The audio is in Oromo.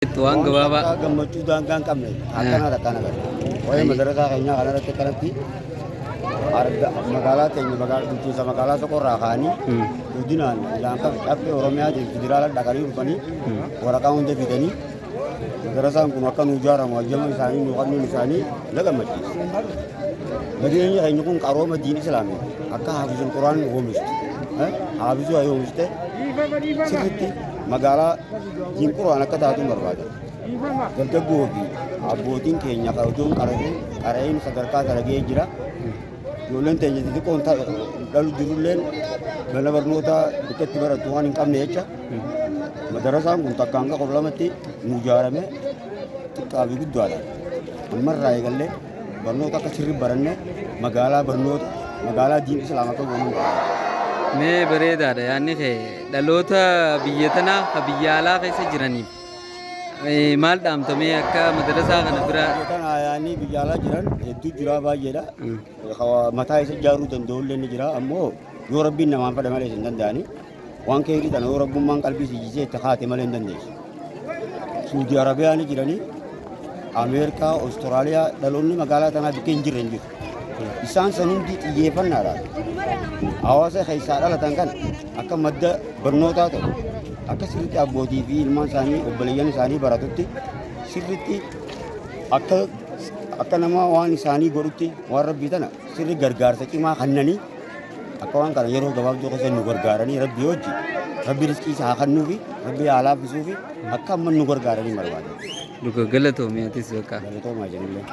Tuan gabaabaa. Gammachuu daangaan qabne akkana agarra. Waa'ee madarasaa keenyaa kanarratti kanatti magaalaa teenya bulchiinsa magaalaa Sokorraa ka'anii guddinaan laanqaa caffee Oromiyaatiin federaala dhaqanii dhufanii waraqaa hunda fidanii madarasaan kun akka nu ijaaramu ajjama isaanii nu qabnuun isaanii na gammachiisa. Nageenya keenya kun qarooma diin islaamii akka haafizul quraan oomishte haafizuu ayoo oomishte sirriitti magaalaa diin quraan akka taatu barbaada. Dargaggoo fi abbootiin keenya qarotuun qareen sadarkaa dalagee jira. Ijoolleen teenya xixiqqoon dhalu jirulleen mana barnootaa bikkatti barattu waan hin qabne jecha madarasaan kun takkaan akka qoflamatti nu ijaarame xiqqaa fi guddaadha. Ammarraa eegallee barnoota akka sirrii baranne magaalaa diin islaamaa akka goonuu Mee bareedaadha yaadni kee dhaloota biyya tanaa ka biyya alaa keessa jiraniif maal dhaamtamee akka madarasaa kana bira biyya tanaa yaadni biyya alaa jiran hedduu jira baay'eedha. Mataa isa ijaaruu danda'ullee ni jira ammoo yoo rabbiin namaan fedha malee hin danda'ani waan kee hidhan yoo rabbummaan qalbii sijjisee itti haate malee hin dandeessu. Suudii Arabiyaa ni jiranii Ameerikaa, Awustiraaliyaa dhaloonni magaalaa tanaa bikkee hin jirre hin jiru. Isaan san hundi xiyyeeffannaadhaan hawaasa keessaa dhalatan kan akka madda barnootaa ta'u akka sirriitti abbootii fi ilmaan isaanii obboleeyyan isaanii baratutti sirriitti akka nama waan isaanii godhutti waan rabbii tana sirri gargaarsa cimaa kannanii akka waan kana yeroo gabaabduu keessa nu gargaaranii rabbii hojii rabbi riskii isaa kannuu fi rabbi haa laaffisuu fi akka amma nu gargaaranii barbaada. Dhuga galatoomi atis bakka. Galatoomaa jenillee.